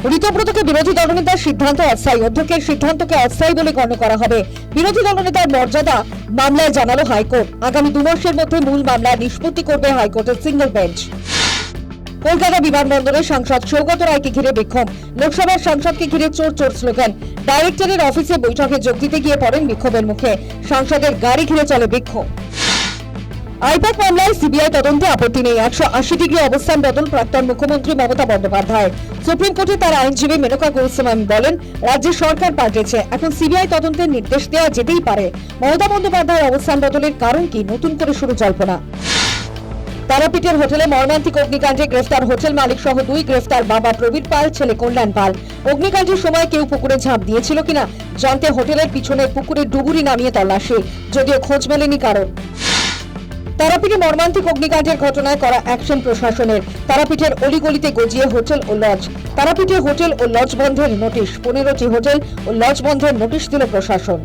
ঋতব্রতকে বিরোধী দলনেতার সিদ্ধান্ত অস্থায়ী, অধ্যক্ষের সিদ্ধান্তকে অস্থায়ী বলে গণ্য করা হবে। বিরোধী দলনেতার মর্যাদা মামলায় জানালো হাইকোর্ট। আগামী 2 মাসের মধ্যে মূল মামলা নিষ্পত্তি করবে হাইকোর্টের সিঙ্গেল বেঞ্চ। কলকাতা বিমানবন্দরে সাংসদ সৌগত রায়কে ঘিরে বিক্ষোভ। লোকসভার সাংসদকে ঘিরে চোর চোর স্লোগান। ডাইরেক্টরের অফিসে বৈঠকে যোগ দিতে গিয়ে পড়েন বিক্ষোভের মুখে। সাংসদের গাড়ি ঘিরে চলে বিক্ষোভ। আইপ্যাক মামলায় সিবিআই তদন্তে আপত্তি নেই। 180 ডিগ্রি অবস্থান বদল প্রাক্তন মুখ্যমন্ত্রী মমতা বন্দ্যোপাধ্যায়। সুপ্রিম কোর্টে তার আইনজীবী মেনকা গোস্বামী বলেন, রাজ্যের সরকার পাল্টেছে, এখন সিবিআই তদন্তের নির্দেশ দেওয়া যেতেই পারে। মমতা বন্দ্যোপাধ্যায়ের অবস্থান বদলের কারণ কি, নতুন করে শুরু জল্পনা। তারাপীঠের হোটেলে মর্মান্তিক অগ্নিকাণ্ডে গ্রেফতার হোটেল মালিক সহ 2 গ্রেফতার বাবা প্রবীর পাল, ছেলে কল্যাণ পাল। অগ্নিকাণ্ডের সময় কেউ পুকুরে ঝাঁপ দিয়েছিল কিনা জানতে হোটেলের পিছনের পুকুরে ডুবুরি নামিয়ে তল্লাশি, যদিও খোঁজ মেলেনি কারণ। তারাপীঠে মর্মান্তিক অগ্নিকাণ্ডের ঘটনায় করা অ্যাকশন প্রশাসনের। তারাপীঠের অলিগলিতে গজিয়ে হোটেল ও লজ। তারাপীঠে হোটেল ও লজ বন্ধের নোটিশ। 15টি হোটেল ও লজ বন্ধের নোটিশ দিল প্রশাসন।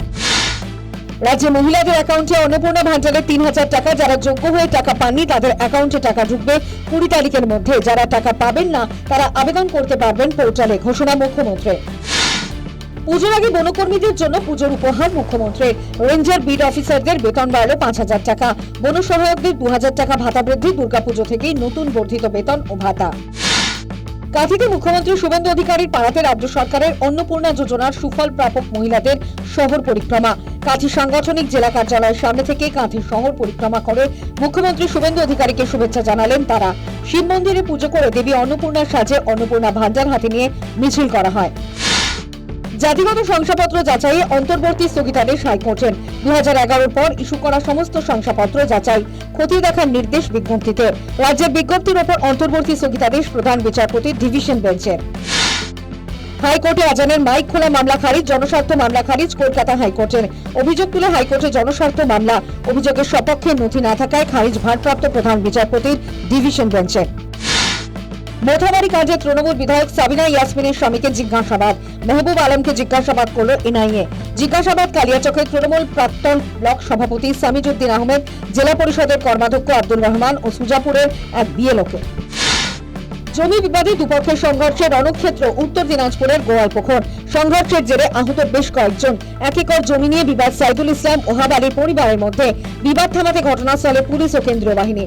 রাজ্যে মহিলাদের অ্যাকাউন্টে অন্নপূর্ণা ভান্ডারের 3000 টাকা। যারা যোগ্য হয়ে টাকা পাননি তাদের অ্যাকাউন্টে টাকা ঢুকবে 20 তারিখের মধ্যে। যারা টাকা পাবেন না তারা আবেদন করতে পারবেন পোর্টালে, ঘোষণা মুখ্যমন্ত্রী। পুজোর আগে বনকর্মীদের জন্য পুজোর উপহার মুখ্যমন্ত্রী। রেঞ্জার বিড অফিসারদের বেতন বাড়ল 5000 টাকা। বন সহায়কদের 2000 টাকা ভাতা বৃদ্ধি। দুর্গাপুজো থেকেই নতুন বর্ধিত বেতন ও ভাতা। কাঁথিতে মুখ্যমন্ত্রী শুভেন্দু অধিকারীর পাড়াতে রাজ্য সরকারের অন্নপূর্ণা যোজনার সুফল প্রাপক মহিলাদের শহর পরিক্রমা। কাঁথি সাংগঠনিক জেলা কার্যালয়ের সামনে থেকে কাঁথি শহর পরিক্রমা করে মুখ্যমন্ত্রী শুভেন্দু অধিকারীকে শুভেচ্ছা জানালেন তারা। শিব মন্দিরে পুজো করে দেবী অন্নপূর্ণার সাজে অন্নপূর্ণা ভান্ডার হাতে নিয়ে মিছিল করা হয়। জাতিগত শংসাপত্র যাচাইয়ে অন্তর্বর্তী স্থগিতাদেশ হাইকোর্টের। 2011 পর ইস্যু করা সমস্ত শংসাপত্র যাচাই খতিয়ে দেখার নির্দেশ বিজ্ঞপ্তিতে। রাজ্যের বিজ্ঞপ্তির ওপর অন্তর্বর্তী স্থগিতাদেশ প্রধান বিচারপতির ডিভিশন বেঞ্চের। হাইকোর্টে আজানের মাইক খোলা মামলা খারিজ। জনস্বার্থ মামলা খারিজ কলকাতা হাইকোর্টের। অভিযোগ তুলে হাইকোর্টে জনস্বার্থ মামলা। অভিযোগের সপক্ষে নথি না থাকায় খারিজ ভারপ্রাপ্ত প্রধান বিচারপতির ডিভিশন বেঞ্চের। মোথাবাড়ি কাণ্ডে তৃণমূল বিধায়ক সাবিনা ইয়াসমিনের স্বামীকে জিজ্ঞাসাবাদ। মেহবুব আলমকে জিজ্ঞাসাবাদ করল এনআইএ। জিজ্ঞাসাবাদ কালিয়াচকের তৃণমূল প্রাক্তন ব্লক সভাপতি সামিজউদ্দিন আহমেদ, জেলা পরিষদের কর্মাধ্যক্ষ আব্দুল রহমান ও সুজাপুরের এক বিএলওকে। জমি বিবাদে দুপক্ষের সংঘর্ষে রণক্ষেত্র উত্তর দিনাজপুরের গোয়ালপুকুর। সংঘর্ষের জেরে আহত বেশ কয়েকজন। 1 একর জমি নিয়ে বিবাদ। সাইদুল ইসলাম ওহাব আলীর পরিবারের মধ্যে। বিবাদ থামাতে ঘটনাস্থলে পুলিশ ও কেন্দ্রীয় বাহিনী।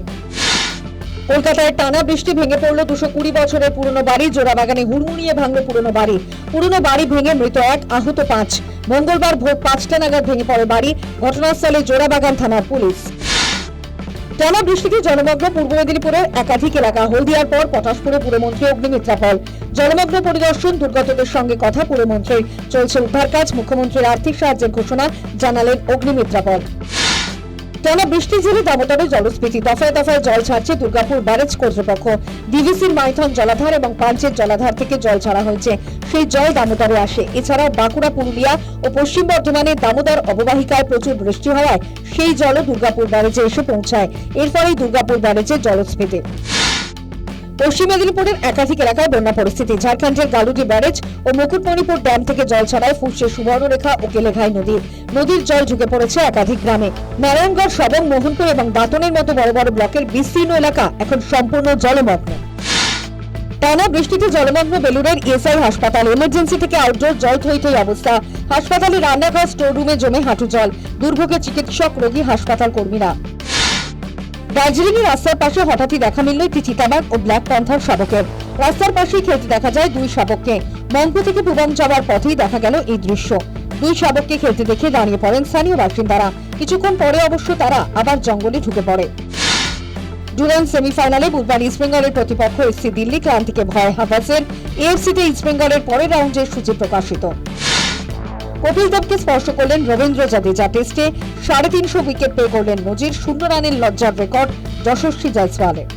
কলকাতায় টানা বৃষ্টি ভেঙে পড়ল 220 বছরের পুরনো বাড়ি। জোড়াবাগানে হুড়মুড়িয়ে ভাঙল পুরনো বাড়ি। পুরনো বাড়ি ভেঙে মৃত 1, আহত 5। মঙ্গলবার ভোর 5টা নাগাদ ভেঙে পড়ে বাড়ি। ঘটনাস্থলে জোড়াবাগান থানার পুলিশ। টানা বৃষ্টিতে জলমগ্ন পূর্ব মেদিনীপুরের একাধিক এলাকা। হলদিয়ার পর পটাশপুরে পুরমন্ত্রী অগ্নিমিত্রা পল। জলমগ্ন পরিদর্শন, দুর্গতদের সঙ্গে কথা পুরমন্ত্রীর। চলছে উদ্ধার কাজ। মুখ্যমন্ত্রীর আর্থিক সাহায্যের ঘোষণা জানালেন অগ্নিমিত্রা পল। টানা বৃষ্টির জেরে দামোদরে জলস্ফীতি। দফায় দফায় জল ছাড়ছে দুর্গাপুর ব্যারেজ কর্তৃপক্ষ। ডিভিসির মাইথন জলাধার এবং পাঞ্চের জলাধার থেকে জল ছাড়া হয়েছে। সেই জল দামোদরে আসে। এছাড়াও বাঁকুড়া, পুরুলিয়া ও পশ্চিম বর্ধমানের দামোদর অববাহিকায় প্রচুর বৃষ্টি হওয়ায় সেই জলও দুর্গাপুর ব্যারেজে এসে পৌঁছায়। এর ফলেই দুর্গাপুর ব্যারেজে জলস্ফীতি। পশ্চিম মেদিনীপুরের একাধিক এলাকায় বন্যা পরিস্থিতি। ঝাড়খণ্ডের গালুডি ব্যারেজ ও মুকুটমণিপুর ড্যাম থেকে জল ছাড়ায় ফুসছে সুবর্ণরেখা ও কেলেঘাই নদী। নদীর জল ঢুকে পড়েছে একাধিক গ্রামে। নারায়ণগড়, সবং, মোহনপুর এবং দাঁতনের মতো বড় বড় ব্লকের বিস্তীর্ণ এলাকা এখন সম্পূর্ণ জলমগ্ন। টানা বৃষ্টিতে জলমগ্ন বেলুড়ের ইএসআই হাসপাতাল। এমার্জেন্সি থেকে আউটডোর জল থই থই অবস্থা। হাসপাতালে রান্নাঘর, স্টোর রুমে জমে হাঁটু জল। দুর্ভোগে চিকিৎসক, রোগী, হাসপাতাল কর্মীরা। দার্জিলিং এর রাস্তার পাশে হঠাৎই দেখা মিলল একটি চিতাবাঘ ও ব্ল্যাক প্যান্থার শাবকের। রাস্তার পাশেই খেলতে দেখা যায় 2 শাবককে। মঙ্গু থেকে পুবং যাওয়ার পথেই দেখা গেল এই দৃশ্য। 2 শাবককে খেলতে দেখে দাঁড়িয়ে পড়েন স্থানীয় বাসিন্দারা। কিছুক্ষণ পরে অবশ্য তারা আবার জঙ্গলে ঢুকে পড়ে। ডুরান্ড সেমিফাইনালে বুধবার ইস্টবেঙ্গলের প্রতিপক্ষ এফসি দিল্লি ক্লান্তিকে ভয় হাভাসের। এএফসিতে ইস্টবেঙ্গলের পরের রাউন্ডের সূচি প্রকাশিত। কপিল দেবকে স্পর্শ করলেন রবীন্দ্র জাদেজা। টেস্টে 350 উইকেট পেয়ে করলেন নজির। 0 রানের লজ্জার রেকর্ড যশস্বী জয়সওয়ালের।